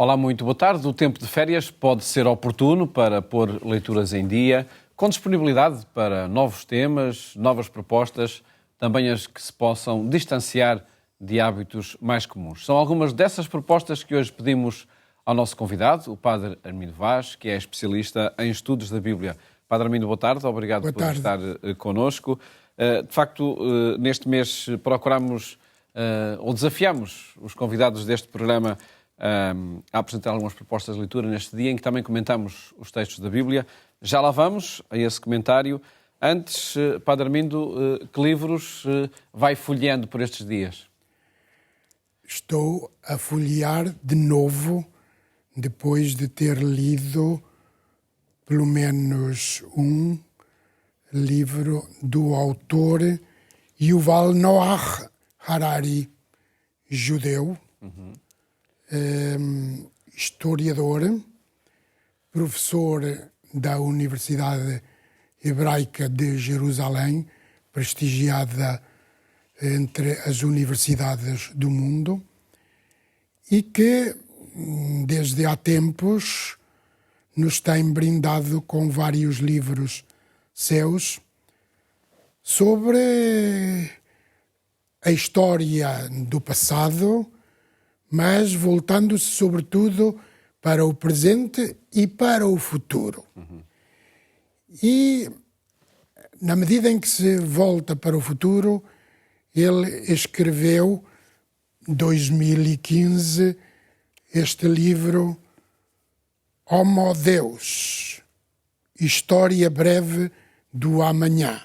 Olá, muito boa tarde. O tempo de férias pode ser oportuno para pôr leituras em dia, com disponibilidade para novos temas, novas propostas, também as que se possam distanciar de hábitos mais comuns. São algumas dessas propostas que hoje pedimos ao nosso convidado, o Padre Armindo Vaz, que é especialista em estudos da Bíblia. Padre Armindo, boa tarde. Obrigado por estar connosco. De facto, neste mês procuramos ou desafiamos os convidados deste programa a apresentar algumas propostas de leitura neste dia em que também comentamos os textos da Bíblia. Já lá vamos a esse comentário. Antes, Padre Armindo, que livros vai folheando por estes dias? Estou a folhear de novo, depois de ter lido pelo menos um livro do autor Yuval Noah Harari, judeu, historiador, professor da Universidade Hebraica de Jerusalém, prestigiada entre as universidades do mundo, e que, desde há tempos, nos tem brindado com vários livros seus sobre a história do passado, mas voltando-se sobretudo para o presente e para o futuro. E, na medida em que se volta para o futuro, ele escreveu, em 2015, este livro Homo Deus, História Breve do Amanhã.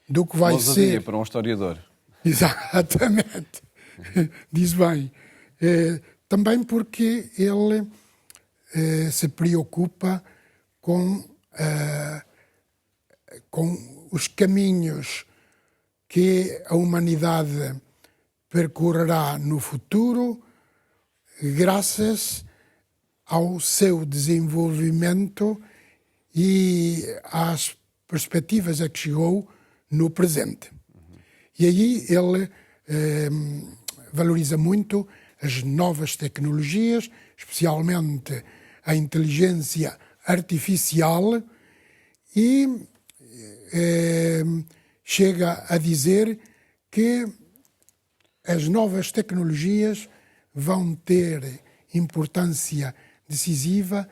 Do que vai ser para um historiador. Exatamente. Diz bem. Também porque ele se preocupa com os caminhos que a humanidade percorrerá no futuro graças ao seu desenvolvimento e às perspectivas a que chegou no presente. E aí ele valoriza muito as novas tecnologias, especialmente a inteligência artificial, e chega a dizer que as novas tecnologias vão ter importância decisiva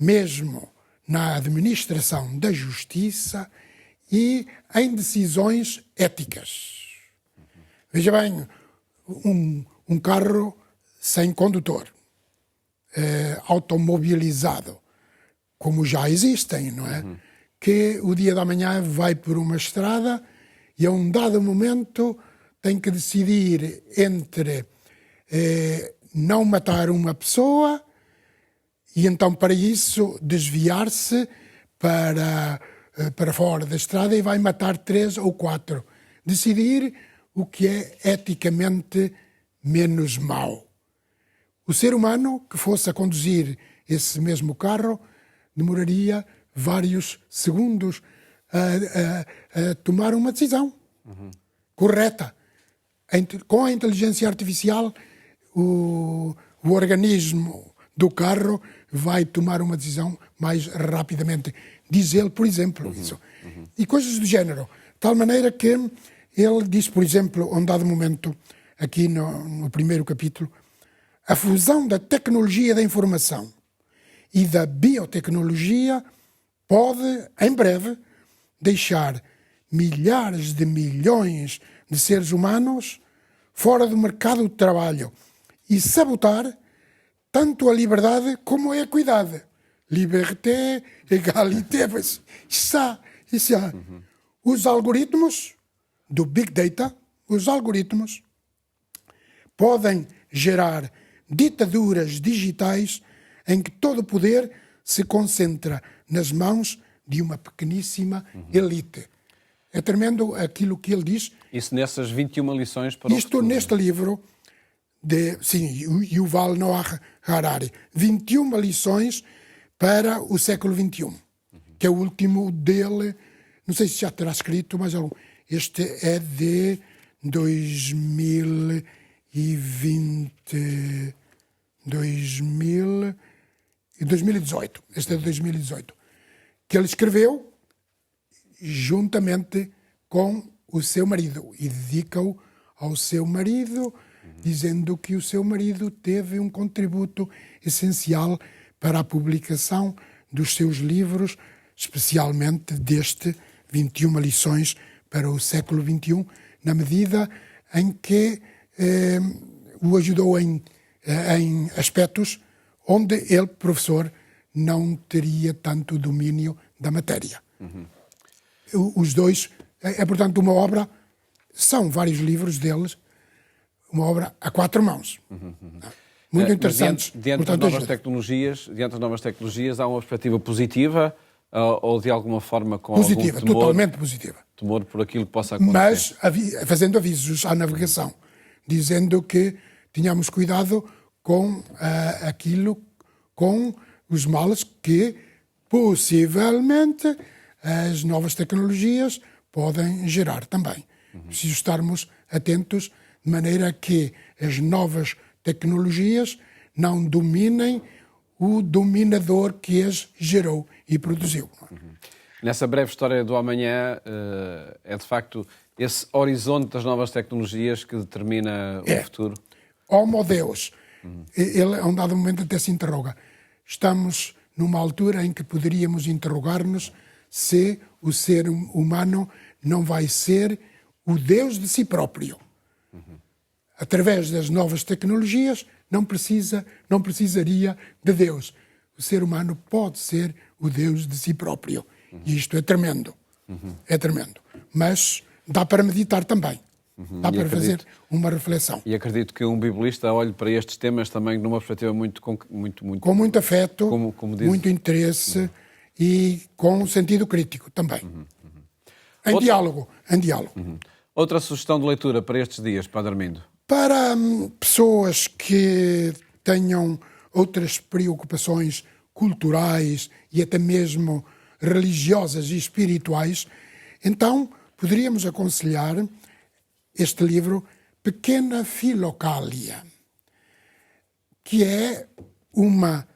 mesmo na administração da justiça e em decisões éticas. Veja bem, um carro sem condutor, automobilizado, como já existem, não é? Que o dia da manhã vai por uma estrada e a um dado momento tem que decidir entre não matar uma pessoa e então para isso desviar-se para fora da estrada e vai matar 3 ou 4. Decidir o que é eticamente menos mau. O ser humano que fosse a conduzir esse mesmo carro demoraria vários segundos a tomar uma decisão correta. Com a inteligência artificial, o organismo do carro vai tomar uma decisão mais rapidamente. Diz ele, por exemplo, isso. E coisas do género. De tal maneira que ele diz, por exemplo, a um dado momento, aqui no primeiro capítulo, a fusão da tecnologia da informação e da biotecnologia pode, em breve, deixar milhares de milhões de seres humanos fora do mercado de trabalho e sabotar tanto a liberdade como a equidade. Liberté, égalité, isso há. Os algoritmos do Big Data, os algoritmos podem gerar ditaduras digitais em que todo o poder se concentra nas mãos de uma pequeníssima elite. É tremendo aquilo que ele diz. Isso nessas 21 lições para o Isto futuro. neste livro de Yuval Noah Harari. 21 lições para o século XXI, que é o último dele. Não sei se já terá escrito, mas este é de 2029. 2018. Este é de 2018. Que ele escreveu juntamente com o seu marido e dedica-o ao seu marido, dizendo que o seu marido teve um contributo essencial para a publicação dos seus livros, especialmente deste 21 lições para o século XXI, na medida em que o ajudou em aspectos onde ele, professor, não teria tanto domínio da matéria. Os dois, portanto, uma obra, são vários livros deles, uma obra a quatro mãos. Muito interessantes. Diante das novas tecnologias, há uma perspectiva positiva ou de alguma forma com positiva, algum temor, totalmente positiva. Temor por aquilo que possa acontecer? Mas fazendo avisos à navegação, dizendo que tínhamos cuidado com com os males que possivelmente as novas tecnologias podem gerar também. Preciso estarmos atentos de maneira que as novas tecnologias não dominem o dominador que as gerou e produziu. Nessa breve história do amanhã, é de facto esse horizonte das novas tecnologias que determina o futuro? Homo Deus. Ele, a um dado momento, até se interroga. Estamos numa altura em que poderíamos interrogar-nos se o ser humano não vai ser o Deus de si próprio. Através das novas tecnologias, não precisaria de Deus. O ser humano pode ser o Deus de si próprio. E isto é tremendo. É tremendo. Mas dá para meditar também. Dá para fazer uma reflexão. E acredito que um biblista olhe para estes temas também numa perspectiva com muito afeto, como muito interesse e com sentido crítico também. Em diálogo. Outra sugestão de leitura para estes dias, Padre Armindo? Para pessoas que tenham outras preocupações culturais e até mesmo religiosas e espirituais, então poderíamos aconselhar este livro, Pequena Filocália, que é uma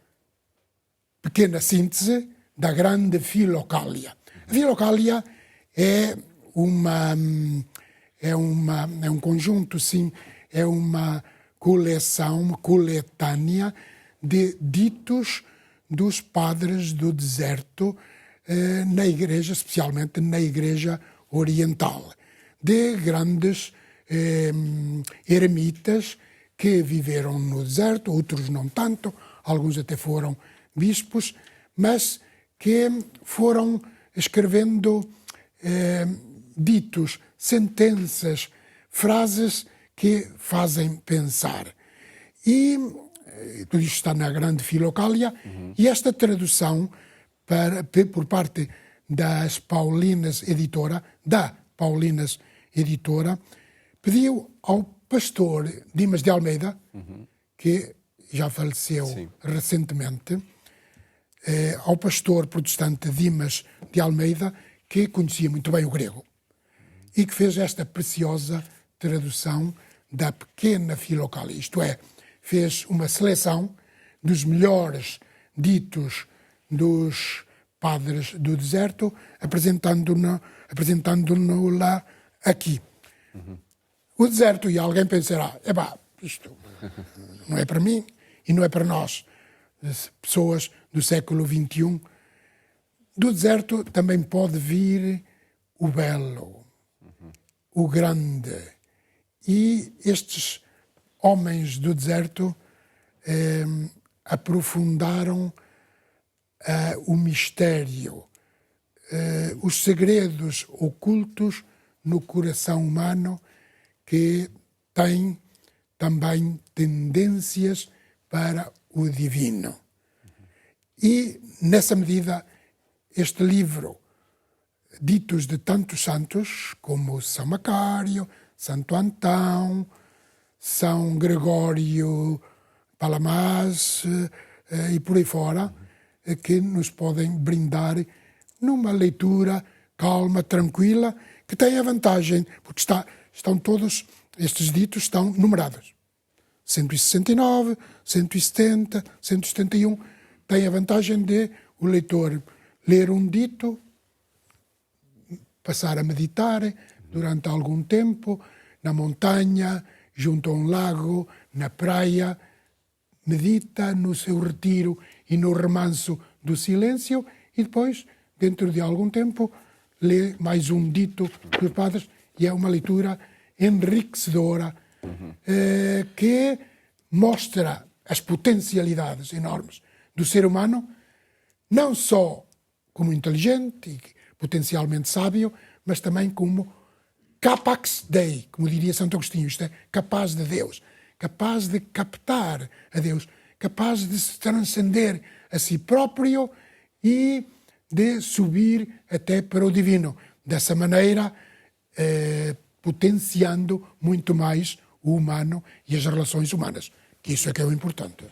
pequena síntese da grande Filocália. A Filocália é um conjunto, sim, é uma coleção, uma coletânea de ditos dos padres do deserto na igreja, especialmente na igreja oriental, de grandes eremitas que viveram no deserto, outros não tanto, alguns até foram bispos, mas que foram escrevendo ditos, sentenças, frases que fazem pensar. E tudo isto está na grande Filocália, e esta tradução por parte das Paulinas Editora, pediu ao pastor Dimas de Almeida, que já faleceu recentemente, ao pastor protestante Dimas de Almeida, que conhecia muito bem o grego, e que fez esta preciosa tradução da Pequena Filocália, isto é, fez uma seleção dos melhores ditos dos padres do deserto, apresentando-no lá aqui. O deserto, e alguém pensará, isto não é para mim e não é para nós, pessoas do século XXI. Do deserto também pode vir o belo, o grande. E estes homens do deserto aprofundaram o mistério, os segredos ocultos no coração humano, que tem também tendências para o divino. E, nessa medida, este livro, ditos de tantos santos, como São Macário, Santo Antão, São Gregório Palamas e por aí fora, que nos podem brindar numa leitura calma, tranquila, que tem a vantagem, porque estão todos, estes ditos estão numerados. 169, 170, 171, tem a vantagem de o leitor ler um dito, passar a meditar durante algum tempo, na montanha, junto a um lago, na praia, medita no seu retiro e no remanso do silêncio e depois, dentro de algum tempo, lê mais um dito dos padres e é uma leitura enriquecedora que mostra as potencialidades enormes do ser humano, não só como inteligente e potencialmente sábio, mas também como capax Dei, como diria Santo Agostinho, isto é, capaz de Deus, capaz de captar a Deus, capaz de se transcender a si próprio e de subir até para o divino. Dessa maneira, potenciando muito mais o humano e as relações humanas. Que isso é que é o importante.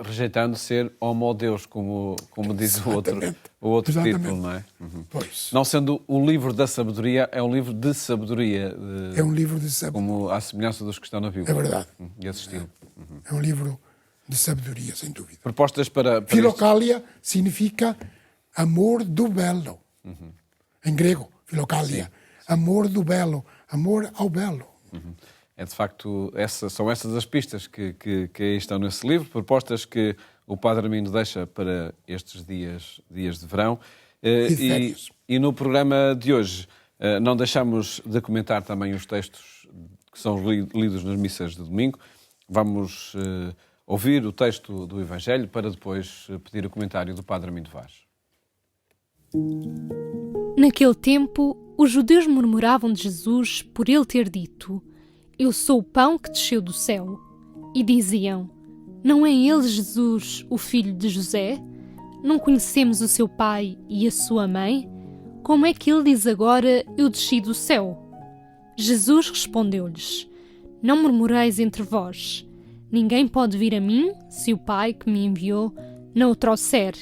Rejeitando ser homo-deus, como diz o outro título, não é? Pois. Não sendo o livro da sabedoria, é um livro de sabedoria. É um livro de sabedoria. Como à semelhança dos que estão na Bíblia. É verdade. Esse estilo. É um livro de sabedoria, sem dúvida. Propostas para Filocália significa amor do belo. Em grego, filocália. Amor do belo. Amor ao belo. É de facto, são essas as pistas que aí estão nesse livro, propostas que o Padre Armindo deixa para estes dias de verão. E no programa de hoje não deixamos de comentar também os textos que são lidos nas missas de domingo. Vamos ouvir o texto do Evangelho para depois pedir o comentário do Padre Armindo Vaz. Naquele tempo, os judeus murmuravam de Jesus por ele ter dito: Eu sou o pão que desceu do céu. E diziam: Não é ele Jesus, o filho de José? Não conhecemos o seu pai e a sua mãe? Como é que ele diz agora: Eu desci do céu? Jesus respondeu-lhes: Não murmureis entre vós. Ninguém pode vir a mim se o Pai que me enviou não o trouxer,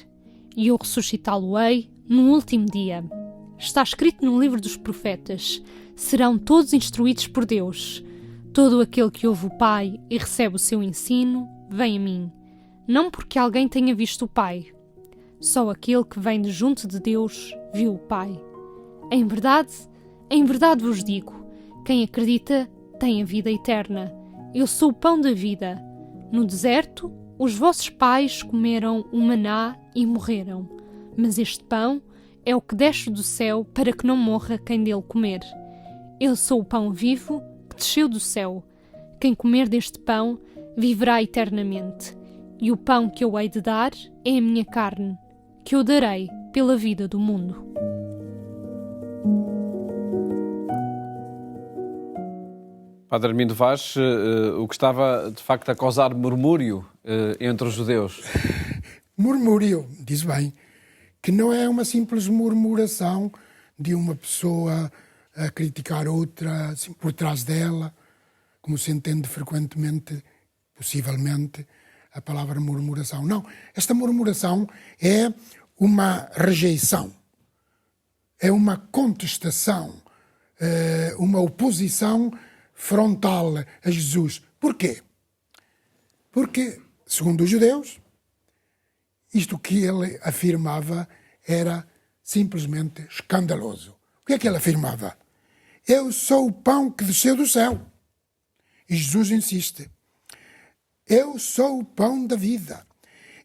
e eu ressuscitá-lo-ei no último dia. Está escrito no livro dos profetas: Serão todos instruídos por Deus. Todo aquele que ouve o Pai e recebe o seu ensino, vem a mim, não porque alguém tenha visto o Pai. Só aquele que vem de junto de Deus viu o Pai. Em verdade vos digo, quem acredita tem a vida eterna. Eu sou o pão da vida. No deserto, os vossos pais comeram o maná e morreram. Mas este pão é o que desce do céu para que não morra quem dele comer. Eu sou o pão vivo que desceu do céu. Quem comer deste pão viverá eternamente. E o pão que eu hei de dar é a minha carne, que eu darei pela vida do mundo. Padre Armindo Vaz, o que estava de facto a causar murmúrio entre os judeus? Murmúrio, diz bem, que não é uma simples murmuração de uma pessoa a criticar outra assim, por trás dela, como se entende frequentemente, possivelmente, a palavra murmuração. Não, esta murmuração é uma rejeição, é uma contestação, uma oposição frontal a Jesus. Porquê? Porque, segundo os judeus, isto que ele afirmava era simplesmente escandaloso. O que é que ele afirmava? Eu sou o pão que desceu do céu. E Jesus insiste. Eu sou o pão da vida.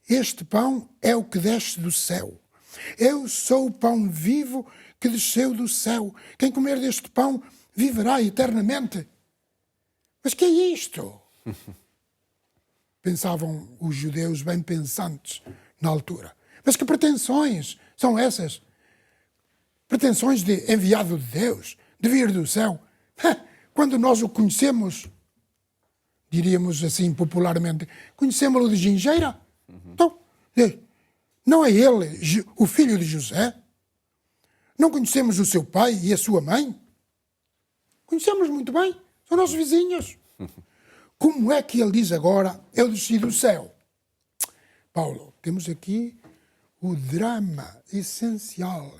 Este pão é o que desce do céu. Eu sou o pão vivo que desceu do céu. Quem comer deste pão viverá eternamente. Mas que é isto? Pensavam os judeus bem pensantes na altura. Mas que pretensões são essas? Pretensões de enviado de Deus, de vir do céu. Quando nós o conhecemos, diríamos assim popularmente, conhecemos-lo de gingeira. Então, não é ele o filho de José? Não conhecemos o seu pai e a sua mãe? Conhecemos muito bem, são nossos vizinhos. Como é que ele diz agora, eu desci do céu? Paulo, temos aqui o drama essencial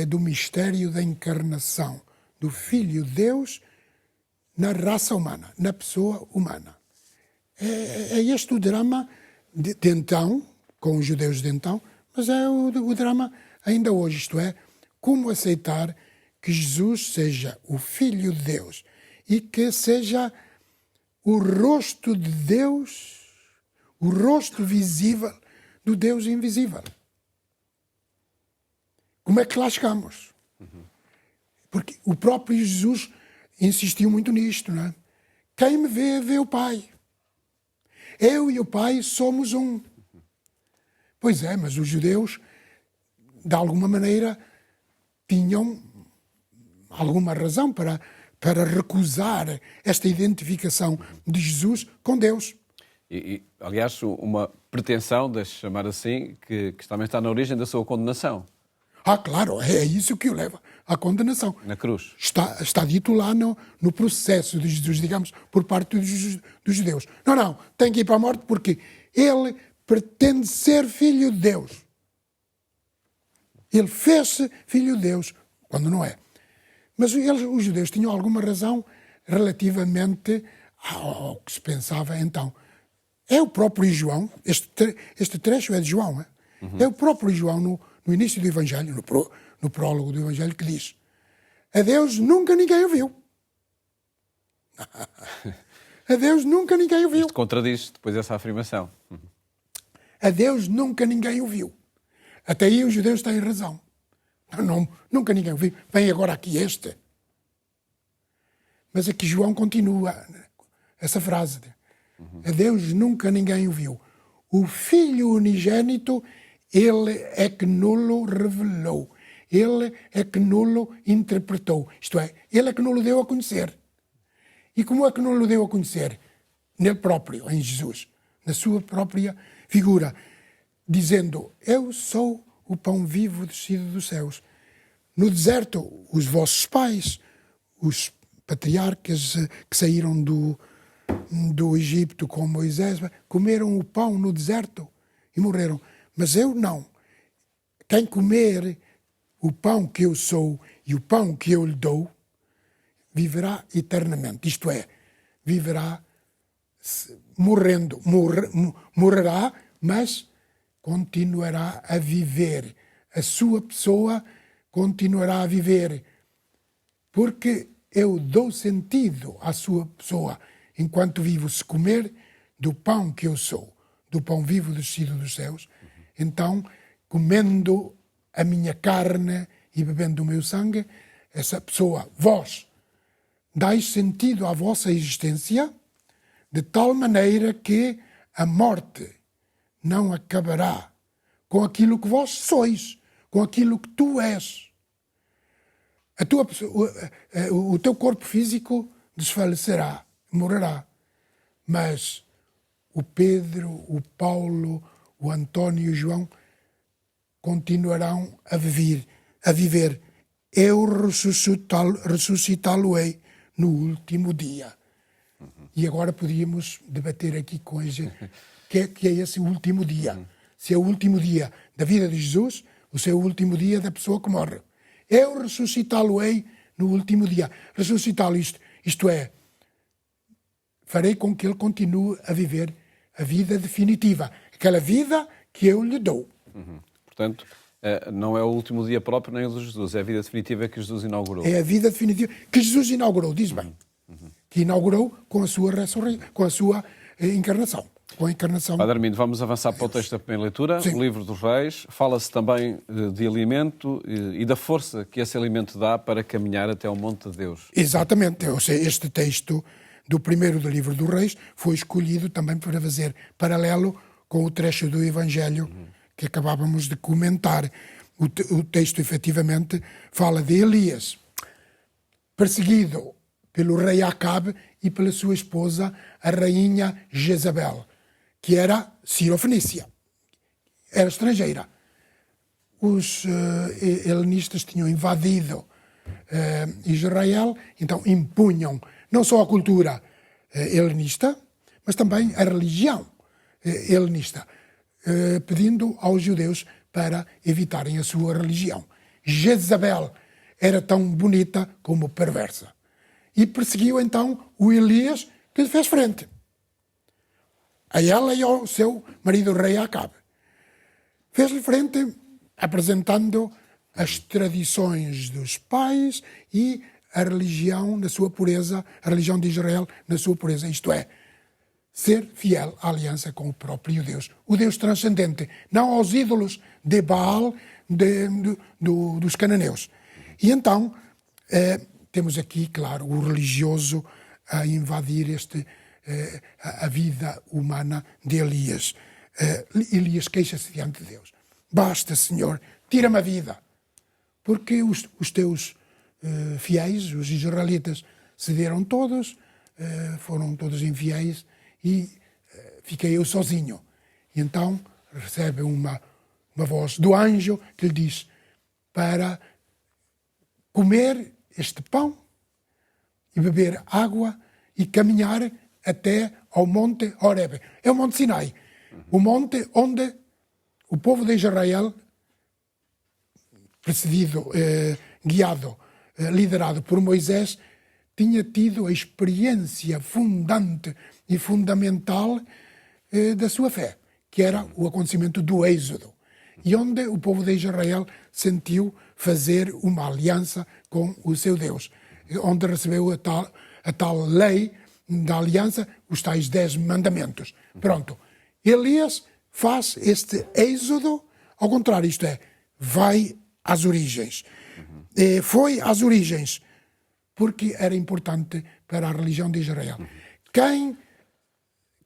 do mistério da encarnação do Filho de Deus na raça humana, na pessoa humana. É este o drama de então, com os judeus de então, mas é o drama ainda hoje, isto é, como aceitar que Jesus seja o Filho de Deus e que seja o rosto de Deus, o rosto visível do Deus invisível. Como é que lá chegamos? Porque o próprio Jesus insistiu muito nisto, não é? Quem me vê, vê o Pai. Eu e o Pai somos um. Pois é, mas os judeus, de alguma maneira, tinham alguma razão para recusar esta identificação de Jesus com Deus. Aliás, uma pretensão, deixe chamar assim, que também está na origem da sua condenação. Claro, é isso que o leva à condenação. Na cruz. Está dito lá no processo de Jesus, digamos, por parte dos judeus. Não, tem que ir para a morte porque ele pretende ser filho de Deus. Ele fez-se filho de Deus, quando não é. Mas os judeus tinham alguma razão relativamente ao que se pensava então. É o próprio João, este trecho é de João, é o próprio João no início do Evangelho, no prólogo do Evangelho, que diz: a Deus nunca ninguém ouviu. A Deus nunca ninguém ouviu. Isto contradiz depois essa afirmação. A Deus nunca ninguém ouviu. Até aí os judeus têm razão. Não, nunca ninguém ouviu. Vem agora aqui este. Mas aqui João continua essa frase. A Deus nunca ninguém ouviu. O Filho unigênito, ele é que nulo revelou. Ele é que nulo interpretou. Isto é, ele é que nulo deu a conhecer. E como é que nulo deu a conhecer? Nele próprio, em Jesus. Na sua própria figura. Dizendo: eu sou o pão vivo descido dos céus. No deserto, os vossos pais, os patriarcas que saíram do Egito com Moisés, comeram o pão no deserto e morreram. Mas eu não. Quem comer o pão que eu sou e o pão que eu lhe dou, viverá eternamente. Isto é, viverá morrerá, mas continuará a viver. A sua pessoa continuará a viver. Porque eu dou sentido à sua pessoa enquanto vivo. Se comer do pão que eu sou, do pão vivo descido dos céus, então, comendo a minha carne e bebendo o meu sangue, essa pessoa, vós, dais sentido à vossa existência de tal maneira que a morte não acabará com aquilo que vós sois, com aquilo que tu és. O teu corpo físico desfalecerá, morrerá. Mas o Pedro, o Paulo, o António e o João continuarão a viver. Eu ressuscitá-lo-ei no último dia. E agora podíamos debater aqui com a gente que é esse último dia. Se é o último dia da vida de Jesus ou se é o último dia da pessoa que morre. Eu ressuscitá-lo-ei no último dia. Ressuscitá-lo, isto é, farei com que ele continue a viver a vida definitiva. Aquela vida que eu lhe dou. Portanto, não é o último dia próprio nem o de Jesus, é a vida definitiva que Jesus inaugurou. É a vida definitiva que Jesus inaugurou, diz bem. Que inaugurou com a sua ressurreição, com a sua encarnação. Com a encarnação. Padre Armindo, vamos avançar para o texto da primeira leitura. Sim. O livro dos Reis. Fala-se também de alimento e da força que esse alimento dá para caminhar até ao monte de Deus. Exatamente. Este texto do primeiro do livro dos Reis foi escolhido também para fazer paralelo com o trecho do Evangelho que acabávamos de comentar. O texto, efetivamente, fala de Elias, perseguido pelo rei Acabe e pela sua esposa, a rainha Jezabel, que era Cirofenícia, era estrangeira. Os helenistas tinham invadido Israel, então impunham não só a cultura helenista, mas também a religião helenista, pedindo aos judeus para evitarem a sua religião. Jezabel era tão bonita como perversa. E perseguiu então o Elias, que lhe fez frente. a ela e ao seu marido rei Acabe. Fez-lhe frente apresentando as tradições dos pais e a religião na sua pureza, a religião de Israel na sua pureza, isto é, ser fiel à aliança com o próprio Deus, o Deus transcendente, não aos ídolos de Baal dos cananeus. E então, temos aqui, claro, o religioso a invadir a vida humana de Elias. Elias queixa-se diante de Deus. Basta, Senhor, tira-me a vida. Porque os teus fiéis, os israelitas, cederam todos, foram todos infiéis e fiquei eu sozinho. E então recebe uma voz do anjo que lhe diz para comer este pão e beber água e caminhar até ao monte Horebe. É o Monte Sinai, o monte onde o povo de Israel, precedido, guiado, liderado por Moisés, tinha tido a experiência fundante e fundamental da sua fé, que era o acontecimento do Êxodo, e onde o povo de Israel sentiu fazer uma aliança com o seu Deus, onde recebeu a tal lei da aliança, os tais 10 mandamentos. Pronto. Elias faz este êxodo ao contrário, isto é, vai às origens. Foi às origens porque era importante para a religião de Israel. Quem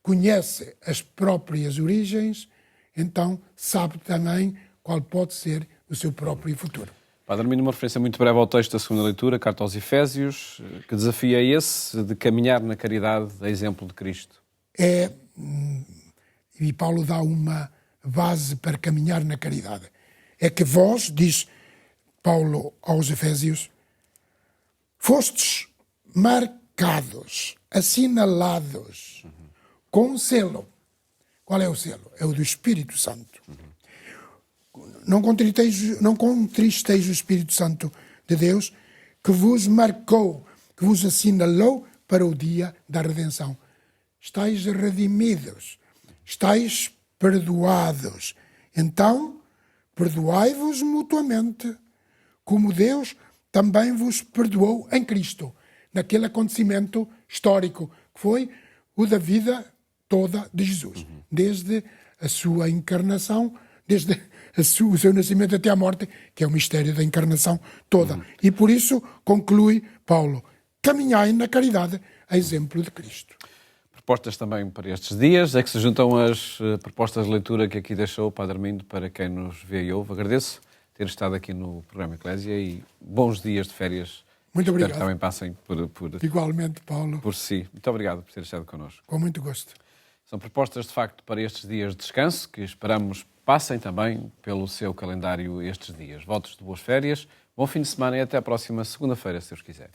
conhece as próprias origens, então sabe também qual pode ser o seu próprio futuro. Padre Armindo, uma referência muito breve ao texto da segunda leitura, carta aos Efésios. Que desafio é esse de caminhar na caridade a exemplo de Cristo? E Paulo dá uma base para caminhar na caridade. É que vós, diz Paulo aos Efésios, fostes marcados, assinalados com um selo. Qual é o selo? É o do Espírito Santo. Não contristeis o Espírito Santo de Deus, que vos marcou, que vos assinalou para o dia da redenção. Estais redimidos, estais perdoados. Então, perdoai-vos mutuamente, como Deus também vos perdoou em Cristo, naquele acontecimento histórico, que foi o da vida toda de Jesus, desde a sua encarnação, desde o seu nascimento até à morte, que é o mistério da encarnação toda. E por isso conclui Paulo, caminhai na caridade a exemplo de Cristo. Propostas também para estes dias, é que se juntam as propostas de leitura que aqui deixou o Padre Armindo para quem nos vê e ouve. Agradeço ter estado aqui no programa Eclésia e bons dias de férias. Muito obrigado. Espero que também passem Igualmente, Paulo. por si. Muito obrigado por ter estado connosco. Com muito gosto. São propostas, de facto, para estes dias de descanso, que esperamos passem também pelo seu calendário estes dias. Votos de boas férias, bom fim de semana e até a próxima segunda-feira, se Deus quiser.